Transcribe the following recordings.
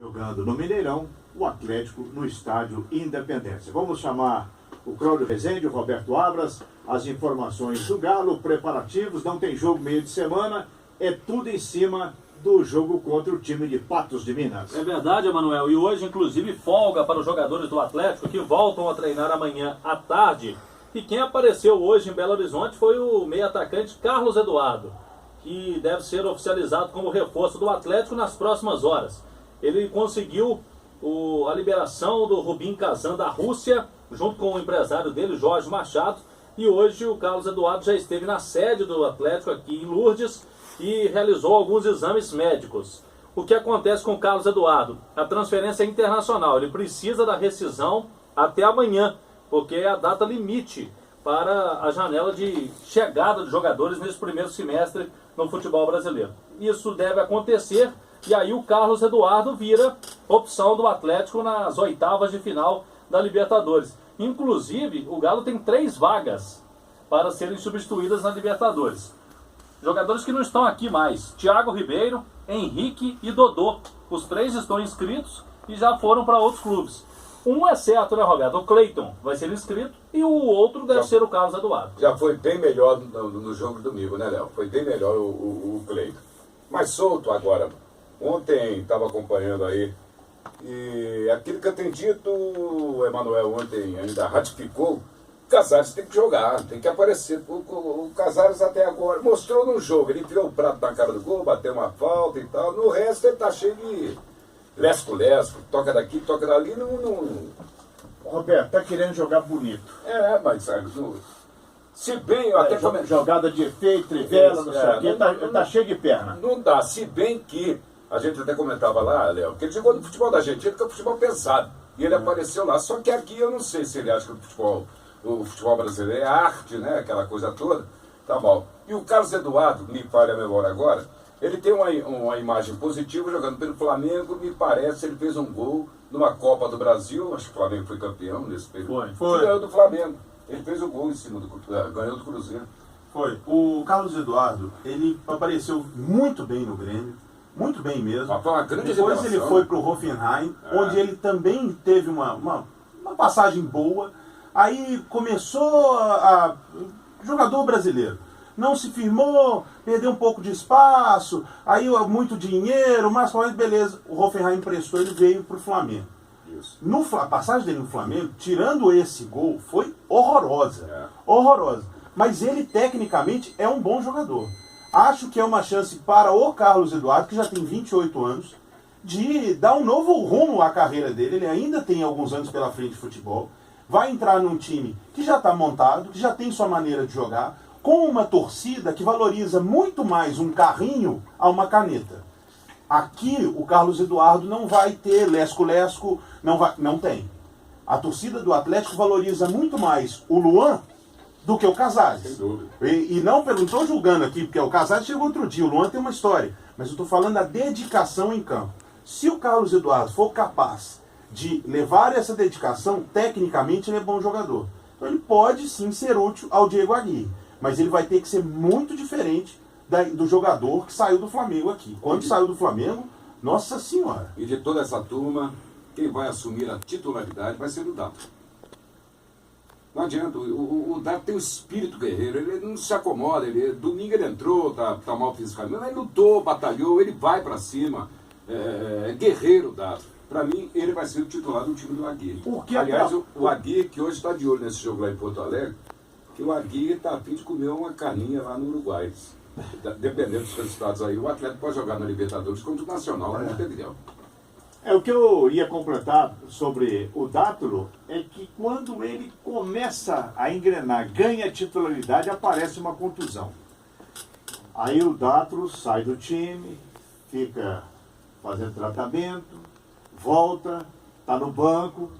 Jogando no Mineirão, o Atlético no estádio Independência. Vamos chamar o Cláudio Rezende, o Roberto Abras, as informações do Galo, preparativos, não tem jogo meio de semana, é tudo em cima do jogo contra o time de Patos de Minas. É verdade, Emanuel, e hoje inclusive folga para os jogadores do Atlético que voltam a treinar amanhã à tarde. E quem apareceu hoje em Belo Horizonte foi o meio-atacante Carlos Eduardo, que deve ser oficializado como reforço do Atlético nas próximas horas. Ele conseguiu a liberação do Rubin Kazan da Rússia, junto com o empresário dele, Jorge Machado, e hoje o Carlos Eduardo já esteve na sede do Atlético aqui em Lourdes e realizou alguns exames médicos. O que acontece com o Carlos Eduardo? A transferência é internacional, ele precisa da rescisão até amanhã, porque é a data limite para a janela de chegada de jogadores nesse primeiro semestre no futebol brasileiro. Isso deve acontecer, e aí o Carlos Eduardo vira opção do Atlético nas oitavas de final da Libertadores. Inclusive, o Galo tem 3 vagas para serem substituídas na Libertadores. Jogadores que não estão aqui mais: Thiago Ribeiro, Henrique e Dodô. Os 3 estão inscritos e já foram para outros clubes. Um é certo, né, Roberto? O Cleiton vai ser inscrito e o outro deve ser o Carlos Eduardo. Já foi bem melhor no jogo de domingo, né, Léo? Foi bem melhor o Cleiton. Mas solto agora. Ontem estava acompanhando aí, e aquilo que eu tenho dito, o Emanuel ontem ainda ratificou: o Casares tem que jogar, tem que aparecer. O Casares até agora mostrou no jogo, ele tirou o prato na cara do gol, bateu uma falta e tal. No resto ele tá cheio de lesco-lesco, toca daqui, toca dali, Roberto, tá querendo jogar bonito. Mas sabe, se bem eu até jogada de efeito, trivela, não sei o quê, tá cheio de perna. Não dá, se bem que a gente até comentava lá, Léo, que ele jogou no futebol da Argentina, que é um futebol pesado. E ele apareceu lá. Só que aqui eu não sei se ele acha que o futebol brasileiro é arte, né? Aquela coisa toda. Tá bom. E o Carlos Eduardo, me falha a memória agora, ele tem uma imagem positiva jogando pelo Flamengo. Me parece, ele fez um gol numa Copa do Brasil. Acho que o Flamengo foi campeão nesse período. Foi. Ganhou do Flamengo. Ele fez o gol em cima ganhou do Cruzeiro. Foi. O Carlos Eduardo, ele apareceu muito bem no Grêmio. Muito bem mesmo. Foi uma grande Depois revelação. ele foi para o Hoffenheim, onde ele também teve uma passagem boa. Aí começou jogador brasileiro. Não se firmou, perdeu um pouco de espaço, aí muito dinheiro, mas beleza. O Hoffenheim emprestou, ele veio para o Flamengo. Isso. A passagem dele no Flamengo, tirando esse gol, foi horrorosa. Horrorosa. Mas ele, tecnicamente, é um bom jogador. Acho que é uma chance para o Carlos Eduardo, que já tem 28 anos, de dar um novo rumo à carreira dele. Ele ainda tem alguns anos pela frente de futebol. Vai entrar num time que já está montado, que já tem sua maneira de jogar, com uma torcida que valoriza muito mais um carrinho a uma caneta. Aqui o Carlos Eduardo não vai ter lesco-lesco, não tem. A torcida do Atlético valoriza muito mais o Luan do que o Casares. Sem dúvida. E não estou julgando aqui, porque o Casares chegou outro dia, o Luan tem uma história. Mas eu estou falando da dedicação em campo. Se o Carlos Eduardo for capaz de levar essa dedicação, tecnicamente ele é bom jogador. Então ele pode sim ser útil ao Diego Aguirre. Mas ele vai ter que ser muito diferente do jogador que saiu do Flamengo aqui. Quando saiu do Flamengo, nossa senhora. E de toda essa turma, quem vai assumir a titularidade vai ser o Dato. Não adianta, o Dato tem um espírito guerreiro, ele não se acomoda, domingo ele entrou, tá mal fisicamente, mas ele lutou, batalhou, ele vai pra cima, é guerreiro o Dato. Pra mim, ele vai ser o titular do time do Aguirre. Aliás, o Aguirre, que hoje está de olho nesse jogo lá em Porto Alegre, que o Aguirre está a fim de comer uma carninha lá no Uruguai. Dependendo dos resultados aí, o Atlético pode jogar na Libertadores contra o Nacional, no Montevideo. O que eu ia completar sobre o Dátulo é que quando ele começa a engrenar, ganha titularidade, aparece uma contusão. Aí o Dátulo sai do time, fica fazendo tratamento, volta, está no banco,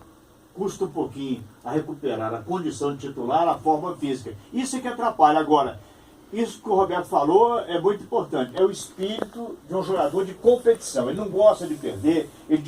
custa um pouquinho a recuperar a condição de titular, a forma física. Isso é que atrapalha. Agora, isso que o Roberto falou é muito importante. É o espírito de um jogador de competição. Ele não gosta de perder, ele